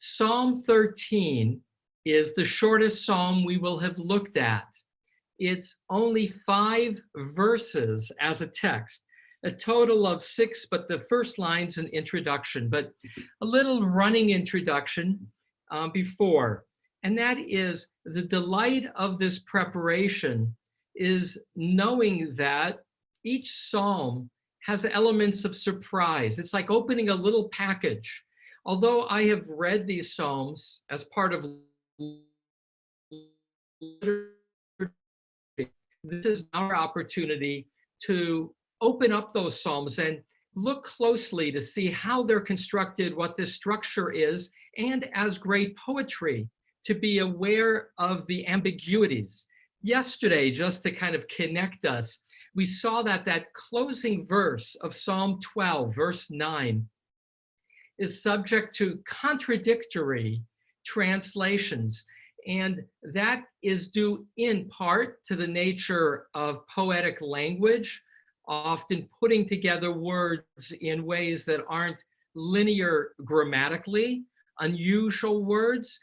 Psalm 13 is the shortest psalm we will have looked at. It's only 5 verses as a text, a total of 6, but the first line's an introduction, but a little running introduction before. And that is the delight of this preparation is knowing that each psalm has elements of surprise. It's like opening a little package. Although I have read these psalms as part of literature, this is our opportunity to open up those psalms and look closely to see how they're constructed, what the structure is, and as great poetry, to be aware of the ambiguities. Yesterday, just to kind of connect us, we saw that closing verse of Psalm 12, verse 9, is subject to contradictory translations. And that is due in part to the nature of poetic language, often putting together words in ways that aren't linear grammatically, unusual words.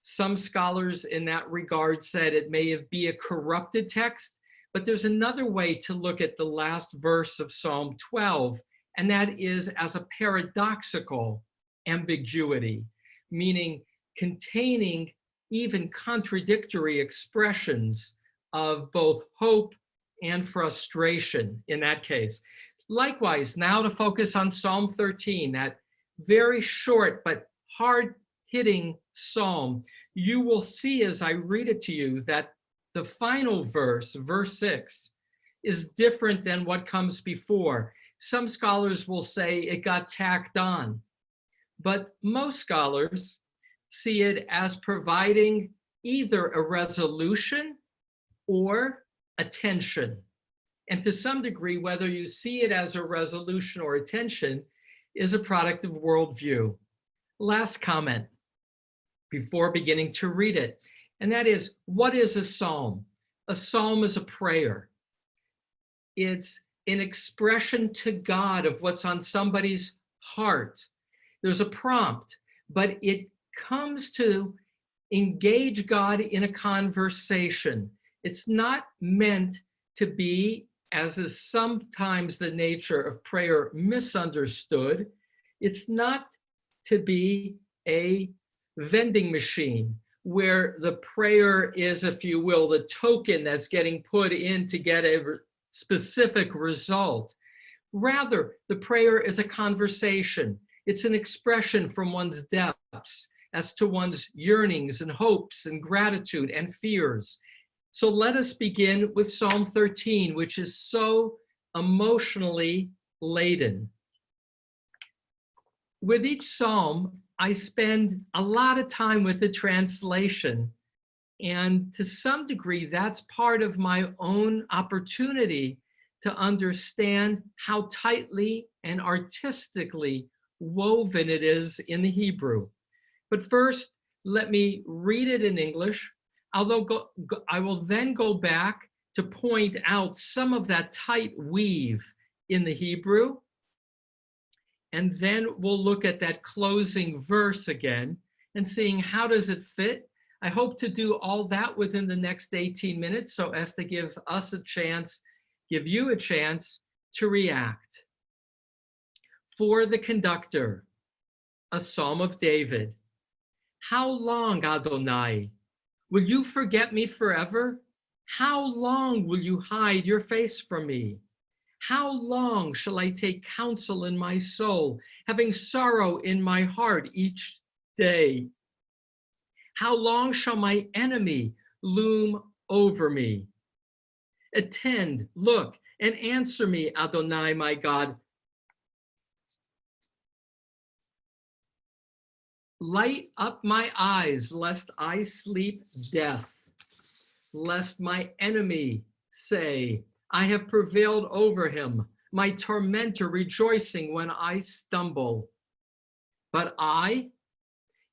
Some scholars in that regard said it may be a corrupted text, but there's another way to look at the last verse of Psalm 12, and that is as a paradoxical ambiguity, meaning containing even contradictory expressions of both hope and frustration in that case. Likewise, now to focus on Psalm 13, that very short but hard-hitting psalm, you will see as I read it to you that the final verse, verse 6, is different than what comes before. Some scholars will say it got tacked on, but most scholars see it as providing either a resolution or a tension. And to some degree, whether you see it as a resolution or a tension is a product of worldview. Last comment before beginning to read it, and that is, what is a psalm? A psalm is a prayer. It's an expression to God of what's on somebody's heart. There's a prompt, but it comes to engage God in a conversation. It's not meant to be, as is sometimes the nature of prayer, misunderstood. It's not to be a vending machine where the prayer is, if you will, the token that's getting put in to get a specific result. Rather, the prayer is a conversation. It's an expression from one's depths as to one's yearnings and hopes and gratitude and fears. So let us begin with Psalm 13, which is so emotionally laden. With each psalm, I spend a lot of time with the translation, and to some degree, that's part of my own opportunity to understand how tightly and artistically woven it is in the Hebrew. But first, let me read it in English, although I will then go back to point out some of that tight weave in the Hebrew. And then we'll look at that closing verse again and seeing how does it fit. I hope to do all that within the next 18 minutes so as to give us a chance, give you a chance to react. For the conductor, a psalm of David. How long, Adonai, will you forget me forever? How long will you hide your face from me? How long shall I take counsel in my soul, having sorrow in my heart each day? How long shall my enemy loom over me? Attend, look, and answer me, Adonai, my God. Light up my eyes, lest I sleep death, lest my enemy say, I have prevailed over him, my tormentor rejoicing when I stumble. But I,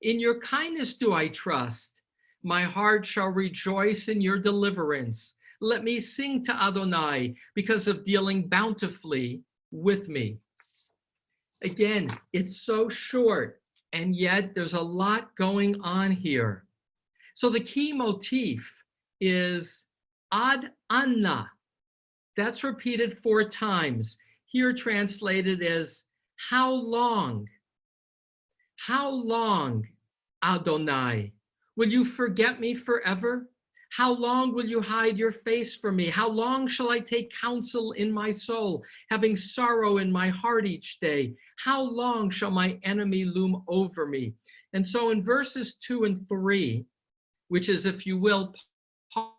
in your kindness do I trust. My heart shall rejoice in your deliverance. Let me sing to Adonai because of dealing bountifully with me. Again, it's so short and yet there's a lot going on here. So the key motif is ad anna. That's repeated 4 times. Here translated as how long? How long, Adonai? Will you forget me forever? How long will you hide your face from me? How long shall I take counsel in my soul, having sorrow in my heart each day? How long shall my enemy loom over me? And so in verses 2 and 3, which is, if you will, part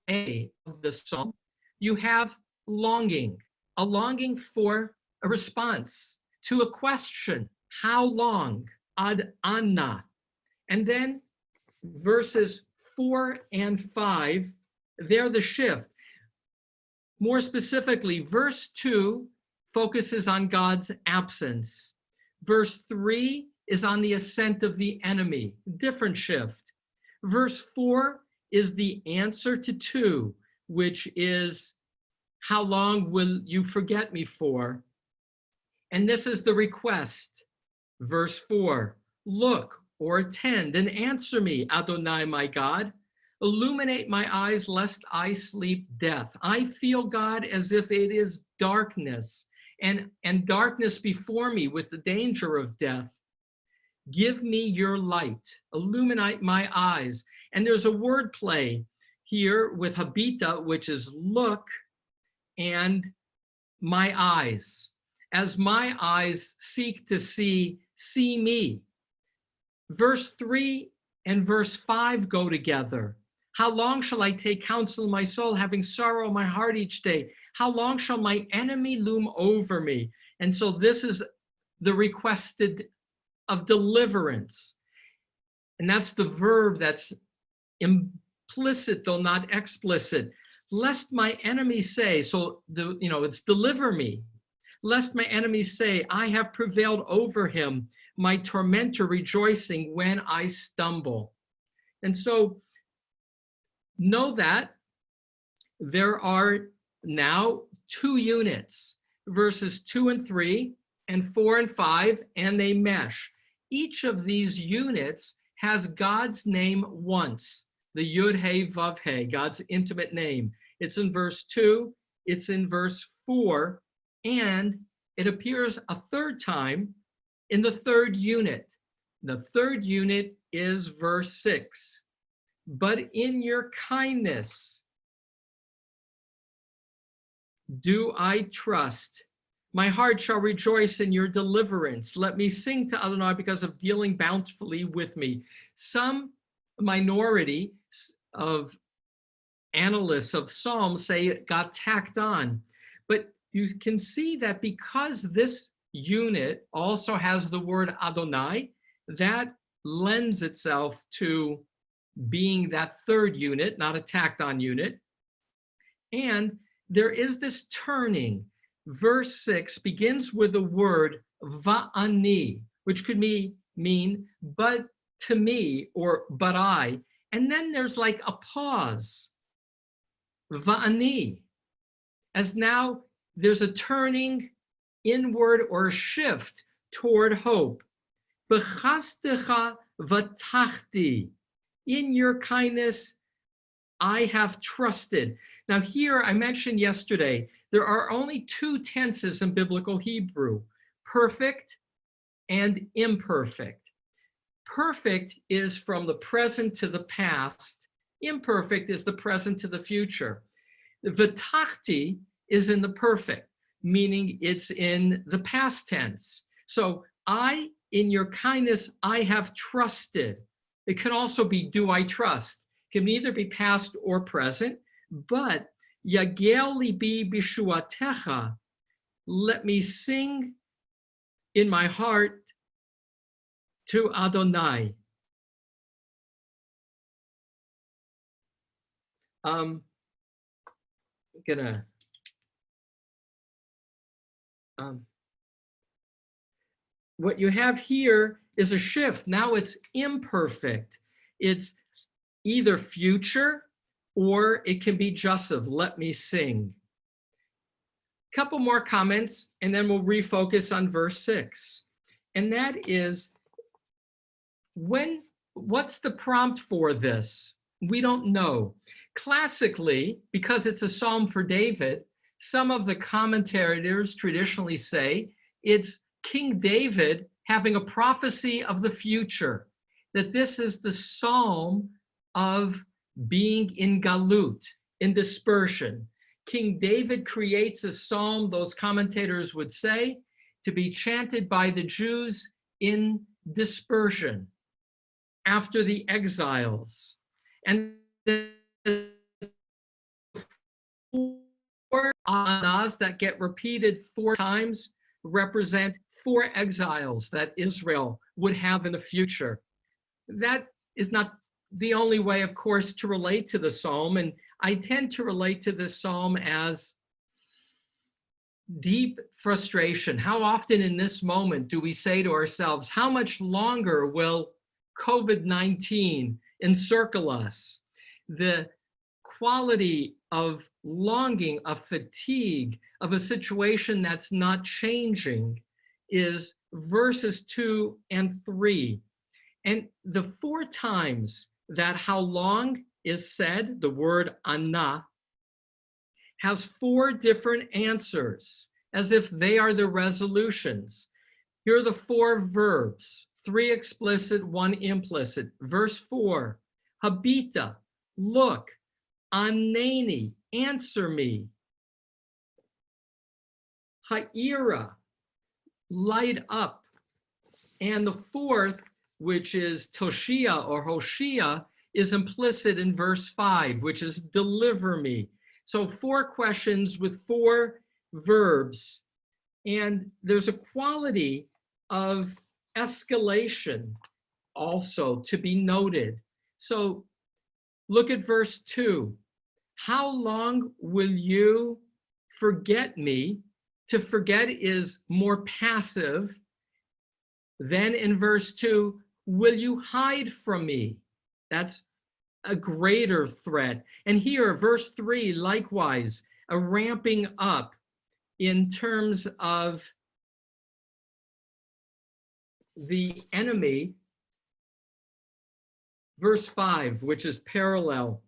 A of the psalm, you have longing, a longing for a response to a question. How long? Ad anna. And then verses 4 and 5, they're the shift. More specifically, verse 2 focuses on God's absence. Verse 3 is on the ascent of the enemy, different shift. Verse 4 is the answer to 2, which is, how long will you forget me for? And this is the request. Verse 4, look or attend and answer me, Adonai, my God. Illuminate my eyes lest I sleep death. I feel, God, as if it is darkness and darkness before me with the danger of death. Give me your light, illuminate my eyes. And there's a word play here with habita, which is look, and my eyes. As my eyes seek to see me. Verse 3 and verse 5 go together. How long shall I take counsel in my soul, having sorrow in my heart each day? How long shall my enemy loom over me? And so this is the requested of deliverance. And that's the verb that's implicit, though not explicit. Lest my enemies say, so it's deliver me. Lest my enemies say, I have prevailed over him, my tormentor rejoicing when I stumble. And so know that there are now 2 units, verses 2 and 3 and 4 and 5, and they mesh. Each of these units has God's name once, the Yud He Vav He, God's intimate name. It's in verse 2, it's in verse 4, and it appears a 3rd time in the 3rd unit. The 3rd unit is verse 6. But in your kindness do I trust. My heart shall rejoice in your deliverance. Let me sing to Adonai because of dealing bountifully with me. Some minority of analysts of Psalms say it got tacked on. But you can see that because this unit also has the word Adonai, that lends itself to being that 3rd unit, not a tacked on unit. And there is this turning. Verse 6 begins with the word va'ani, which could mean but to me or but I. And then there's like a pause. Va'ani. As now there's a turning inward or a shift toward hope. B'chastecha v'tachti. In your kindness, I have trusted. Now here, I mentioned yesterday, there are only 2 tenses in biblical Hebrew, perfect and imperfect. Perfect is from the present to the past. Imperfect is the present to the future. V'tachti is in the perfect, meaning it's in the past tense. So in your kindness, I have trusted. It can also be, do I trust? It can either be past or present, but Yagel libi bishuatecha, let me sing in my heart to Adonai. What you have here is a shift. Now it's imperfect. It's either future or it can be just of let me sing. Couple more comments, and then we'll refocus on verse 6. And that is, what's the prompt for this? We don't know. Classically, because it's a psalm for David, some of the commentators traditionally say it's King David having a prophecy of the future, that this is the psalm of being in galut, in dispersion. King David creates a psalm, those commentators would say, to be chanted by the Jews in dispersion after the exiles. And the four anas that get repeated 4 times represent 4 exiles that Israel would have in the future. That is not the only way, of course, to relate to the psalm. And I tend to relate to this psalm as deep frustration. How often in this moment do we say to ourselves, how much longer will COVID-19 encircle us? The quality of longing, of fatigue, of a situation that's not changing is verses 2 and 3. And the 4 times that how long is said, the word anah, has 4 different answers, as if they are the resolutions. Here are the 4 verbs, 3 explicit, 1 implicit. Verse 4, habita, look, aneni, answer me. Ha'ira, light up. And the 4th, which is Toshia or Hoshia, is implicit in verse 5, which is deliver me. So 4 questions with 4 verbs. And there's a quality of escalation also to be noted. So look at verse 2. How long will you forget me? To forget is more passive. Then in verse 2, will you hide from me? That's a greater threat. And here, verse 3, likewise, a ramping up in terms of the enemy. Verse 5, which is parallel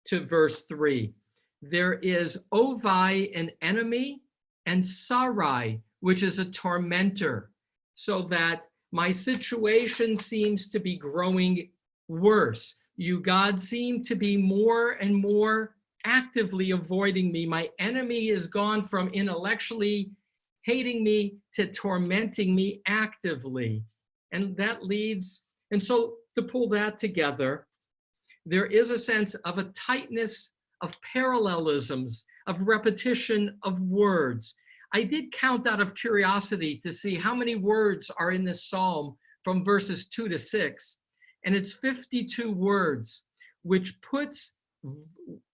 to verse 3. There is Ovai, an enemy, and Sarai, which is a tormentor, so that my situation seems to be growing worse. You, God, seem to be more and more actively avoiding me. My enemy has gone from intellectually hating me to tormenting me actively. And that leads, and so to pull that together, there is a sense of a tightness of parallelisms, of repetition of words. I did count out of curiosity to see how many words are in this psalm from verses 2 to 6. And it's 52 words, which puts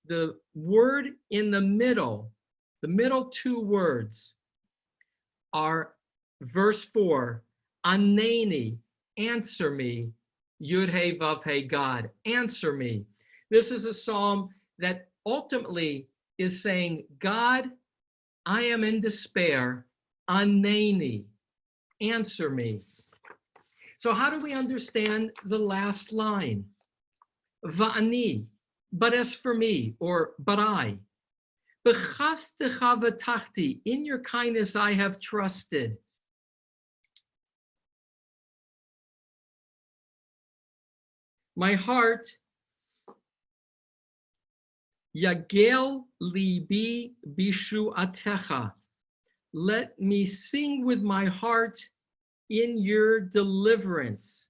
the word in the middle 2 words are verse 4, aneni, answer me, Yud He Vav He, God, answer me. This is a psalm that ultimately is saying, God, I am in despair, aneni, answer me. So how do we understand the last line? Va'ani, but as for me, or but I. B'chastecha v'tachti, in your kindness I have trusted. My heart, yagel libi bishuatecha. Let me sing with my heart in your deliverance.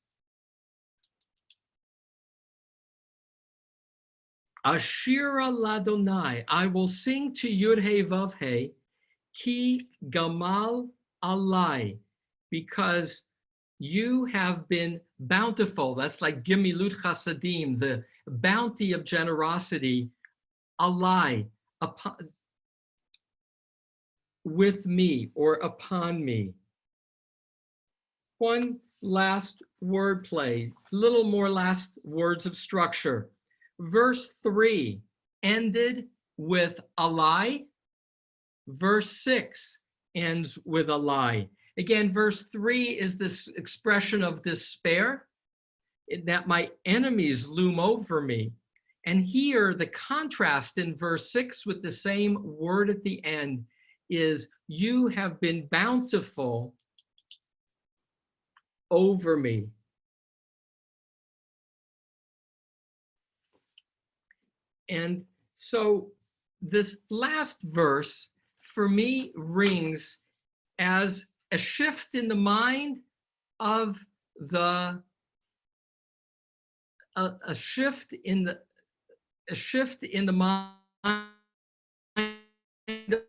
Ashira ladonai, I will sing to Yud He Vav He, ki gamal alai, because you have been bountiful. That's like gimilut chasadim, the bounty of generosity, alai, upon, with me or upon me. One last word play, little more last words of structure. Verse 3 ended with alai, Verse 6 ends with a lie. Again, verse 3 is this expression of despair, that my enemies loom over me. And here, the contrast in verse 6 with the same word at the end is, you have been bountiful over me. And so this last verse for me rings as a shift in the mind of the a shift in the mind of the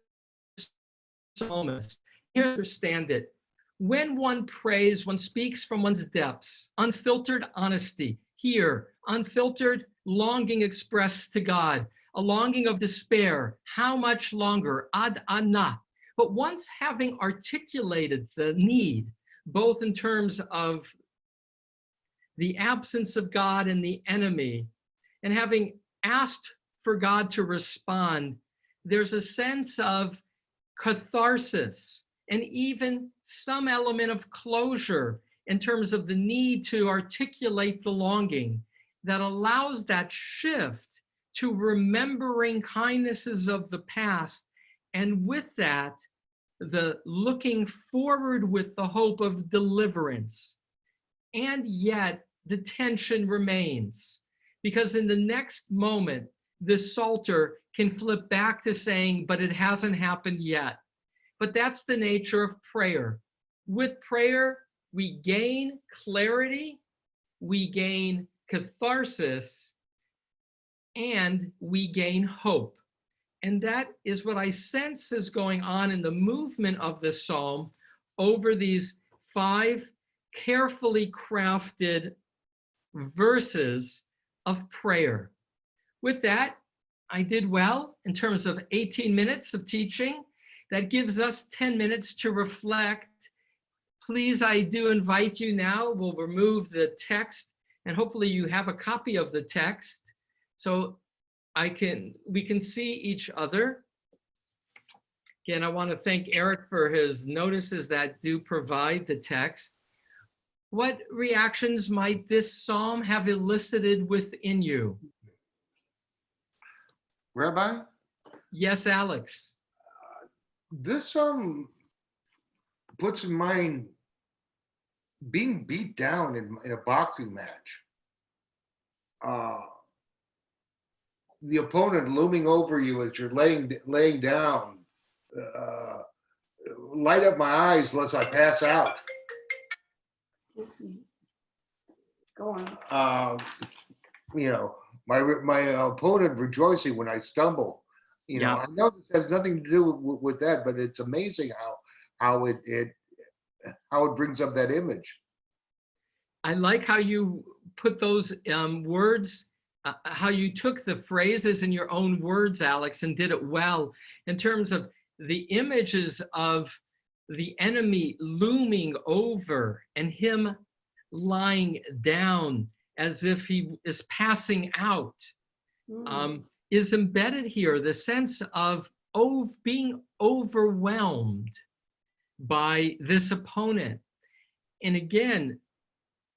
psalmist. You understand it. When one prays, one speaks from one's depths, unfiltered honesty. Here, unfiltered longing expressed to God, a longing of despair. How much longer? Ad anah. But once having articulated the need, both in terms of the absence of God and the enemy, and having asked for God to respond, there's a sense of catharsis and even some element of closure in terms of the need to articulate the longing that allows that shift to remembering kindnesses of the past. And with that, the looking forward with the hope of deliverance. And yet the tension remains, because in the next moment, the Psalter can flip back to saying, but it hasn't happened yet. But that's the nature of prayer. With prayer, we gain clarity, we gain catharsis, and we gain hope. And that is what I sense is going on in the movement of the psalm over these 5 carefully crafted verses of prayer. With that, I did well in terms of 18 minutes of teaching. That gives us 10 minutes to reflect. Please, I do invite you now. We'll remove the text, and hopefully you have a copy of the text so we can see each other. Again, I want to thank Eric for his notices that do provide the text. What reactions might this psalm have elicited within you? Rabbi? Yes, Alex. This puts in mind being beat down in a boxing match. The opponent looming over you as you're laying down. Light up my eyes lest I pass out. Excuse me. Go on. You know, my opponent rejoicing when I stumble. You know, Yeah. I know this has nothing to do with that, but it's amazing how it brings up that image. I like how you put those words, how you took the phrases in your own words, Alex, and did it well in terms of the images of the enemy looming over and him lying down as if he is passing out. Is embedded here the sense of being overwhelmed by this opponent. And again,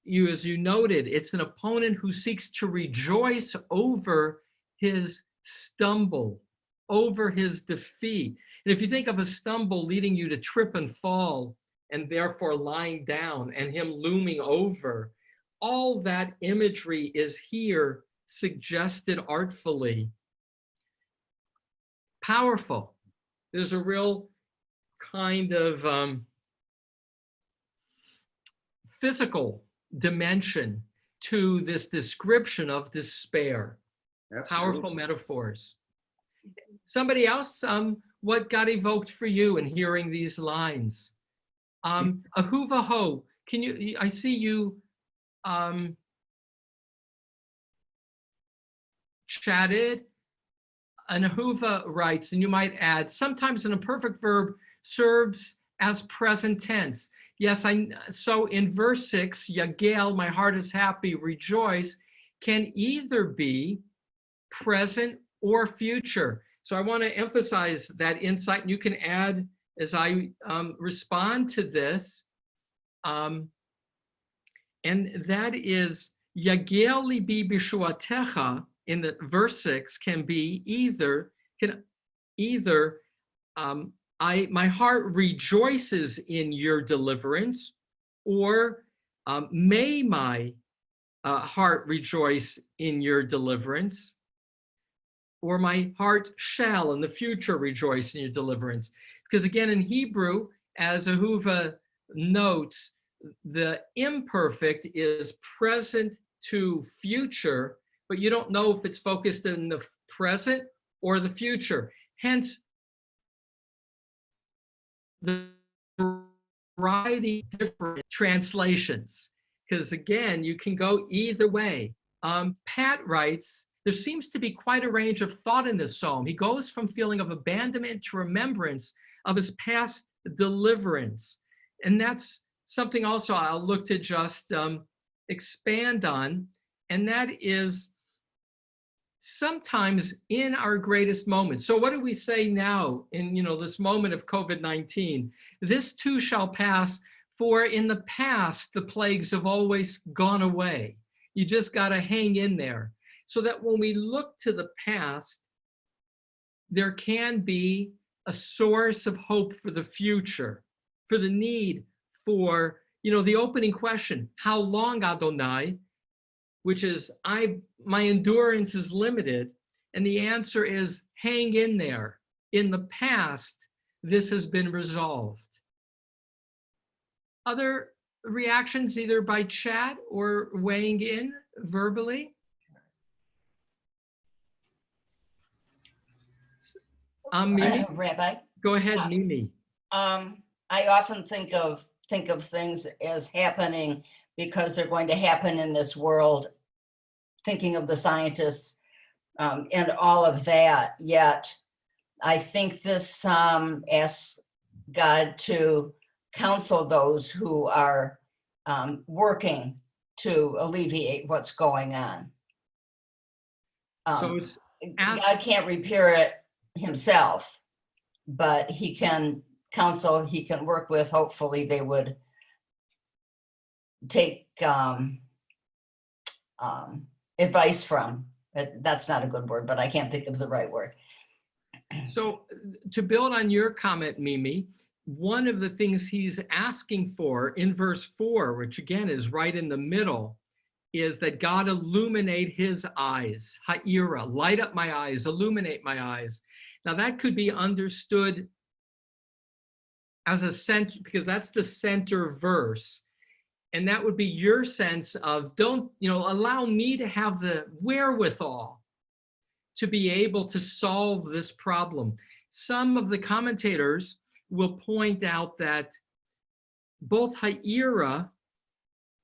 as you noted, it's an opponent who seeks to rejoice over his stumble, over his defeat. And if you think of a stumble leading you to trip and fall, and therefore lying down and him looming over, all that imagery is here suggested artfully. Powerful. There's a real kind of physical dimension to this description of despair. Absolutely. Powerful metaphors. Somebody else, what got evoked for you in hearing these lines? Ahuva Ho, can you, I see you chatted. And Ahuva writes, and you might add, sometimes an imperfect verb serves as present tense. Yes, so in verse 6, Yagel, my heart is happy, rejoice, can either be present or future. So I want to emphasize that insight, and you can add as I respond to this. And that is, Yagel libi b'shuatecha in the verse 6 can be either, my heart rejoices in your deliverance, or may my heart rejoice in your deliverance, or my heart shall in the future rejoice in your deliverance. Because again, in Hebrew, as Ahuva notes, the imperfect is present to future, but you don't know if it's focused in the present or the future. Hence, the variety of different translations, because again, you can go either way. Pat writes, there seems to be quite a range of thought in this psalm. He goes from feeling of abandonment to remembrance of his past deliverance. And that's something also I'll look to just expand on. And that is sometimes in our greatest moments. So what do we say now in this moment of COVID-19? This too shall pass, for in the past, the plagues have always gone away. You just got to hang in there. So that when we look to the past, there can be a source of hope for the future, for the need for, the opening question, how long, Adonai? Which is, my endurance is limited. And the answer is, hang in there. In the past, this has been resolved. Other reactions, either by chat or weighing in verbally? Mimi? Rabbi? Go ahead, Mimi. I often think of things as happening because they're going to happen in this world, thinking of the scientists and all of that. Yet, I think this psalm asks God to counsel those who are working to alleviate what's going on. So it's God can't repair it himself, but he can counsel, he can work with, hopefully they would take advice from. That's not a good word, but I can't think of the right word. So to build on your comment, Mimi, one of the things he's asking for in verse 4, which again is right in the middle, is that God illuminate his eyes, ha'ira, light up my eyes, illuminate my eyes. Now that could be understood as a center, because that's the center verse. And that would be your sense of, allow me to have the wherewithal to be able to solve this problem. Some of the commentators will point out that both ha'ira,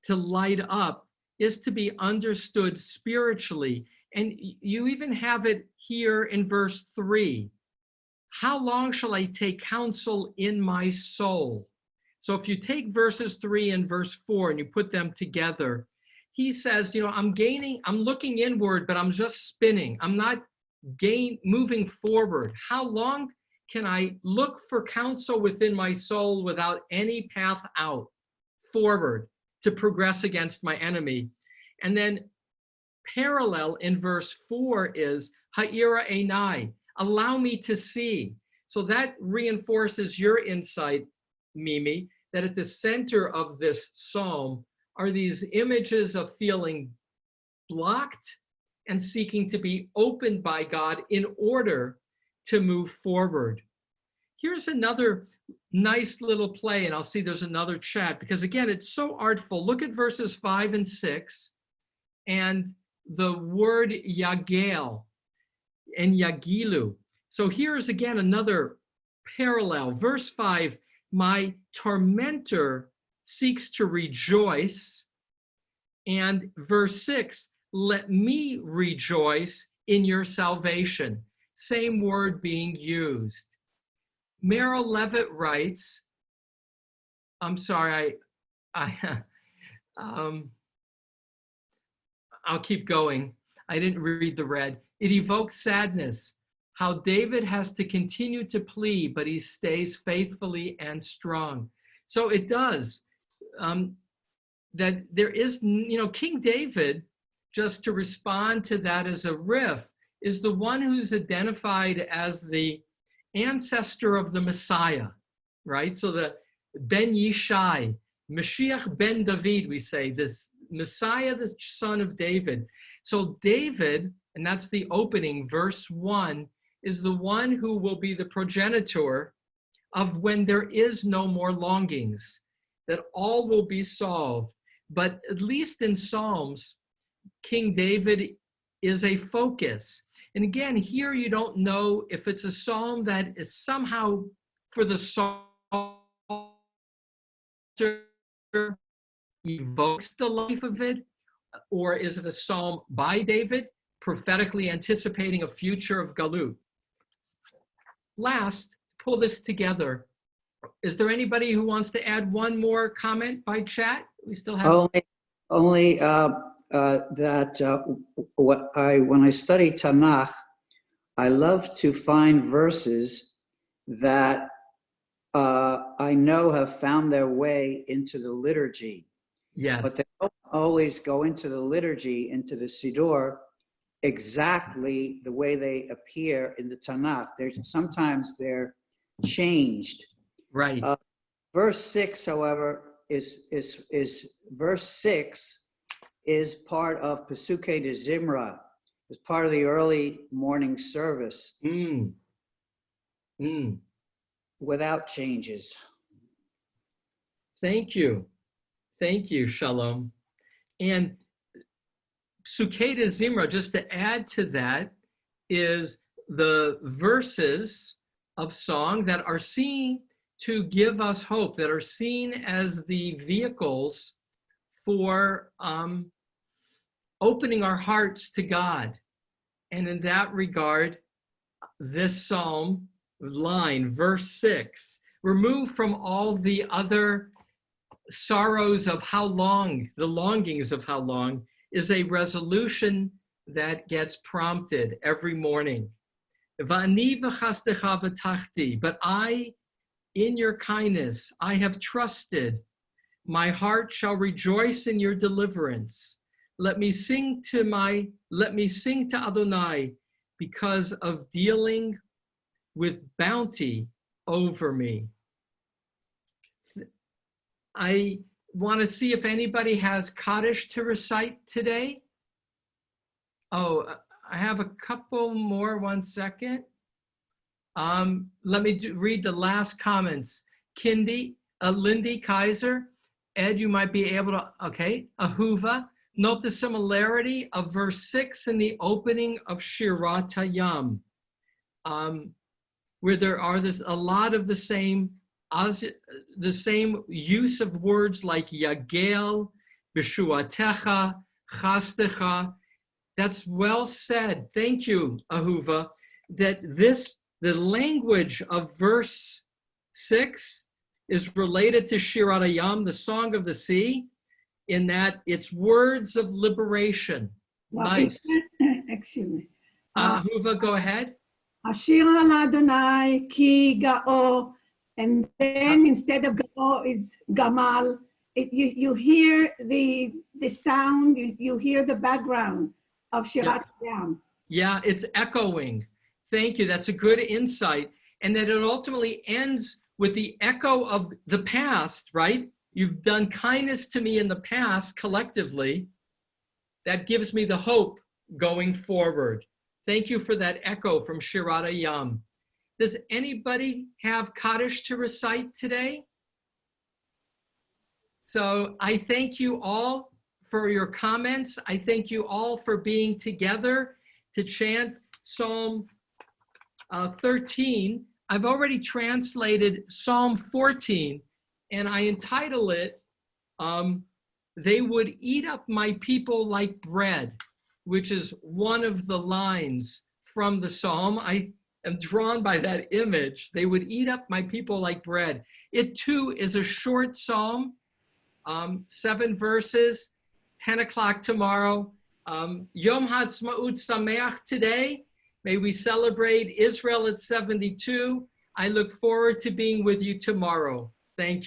to light up, is to be understood spiritually. And you even have it here in verse 3. How long shall I take counsel in my soul? So if you take verses 3 and verse 4 and you put them together, he says, I'm looking inward, but I'm just spinning. I'm not moving forward. How long can I look for counsel within my soul without any path out forward to progress against my enemy? And then parallel in verse 4 is ha'ira einai, allow me to see. So that reinforces your insight, Mimi, that at the center of this psalm are these images of feeling blocked and seeking to be opened by God in order to move forward. Here's another nice little play, and I'll see there's another chat, because again, it's so artful. Look at verses 5 and 6, and the word yagel and yagilu. So here's again another parallel. Verse 5, my tormentor seeks to rejoice. And verse 6, let me rejoice in your salvation. Same word being used. Merrill Levitt writes, I'm sorry, I'll keep going. I didn't read the red. It evokes sadness. how David has to continue to plead, but he stays faithfully and strong. So it does, that there is, King David, just to respond to that as a riff, is the one who's identified as the ancestor of the Messiah, right? So the Ben Yishai, Mashiach ben David, we say, this Messiah, the son of David. So David, and that's the opening, verse 1, is the one who will be the progenitor of when there is no more longings, that all will be solved. But at least in Psalms, King David is a focus. And again, here you don't know if it's a psalm that is somehow for the psalter evokes the life of it, or is it a psalm by David, prophetically anticipating a future of Galut? Last, pull this together. Is there anybody who wants to add one more comment by chat? We still have only that when I study Tanakh, I love to find verses that I know have found their way into the liturgy. Yes. But they don't always go into the liturgy, into the Siddur, exactly the way they appear in the Tanakh. Sometimes they're changed. Right. Verse 6, however, is verse 6 is part of Pesukei de Zimra, is part of the early morning service without changes. Thank you. Thank you, Shalom. And Pesukei de Zimra, just to add to that, is the verses of song that are seen to give us hope, that are seen as the vehicles for opening our hearts to God. And in that regard, this psalm line, verse 6, removed from all the other sorrows of how long, the longings of how long, is a resolution that gets prompted every morning. Va'ani v'chastecha v'tachti, but I, in your kindness, I have trusted. My heart shall rejoice in your deliverance. Let me sing to Adonai because of dealing with bounty over me. I want to see if anybody has Kaddish to recite today. Oh, I have a couple more, 1 second. Let me read the last comments. Lindy Kaiser, Ed, you might be able to, okay. Ahuva, note the similarity of verse 6 in the opening of Shirat Hayam, where there are a lot of the same use of words like Yagel, Beshuatecha, Chastecha. That's well said. Thank you, Ahuva, that the language of verse 6 is related to Shirat Hayam, the Song of the Sea, in that it's words of liberation. Well, Nice. Excuse me. Ahuva, go ahead. Ashir al Adonai ki ga'o, and then instead of ga'o is gamal. You hear the sound, you hear the background of Shirat Hayam. Yeah, it's echoing. Thank you. That's a good insight. And that it ultimately ends with the echo of the past, right? You've done kindness to me in the past collectively. That gives me the hope going forward. Thank you for that echo from Shirat Hayam. Does anybody have Kaddish to recite today? So I thank you all for your comments. I thank you all for being together to chant Psalm 13. I've already translated Psalm 14, and I entitle it, They Would Eat Up My People Like Bread, which is one of the lines from the Psalm. I am drawn by that image. They would eat up my people like bread. It too is a short Psalm, 7 verses, 10 o'clock tomorrow. Yom Ha'atzmaut Sameach today. May we celebrate Israel at 72. I look forward to being with you tomorrow. Thank you.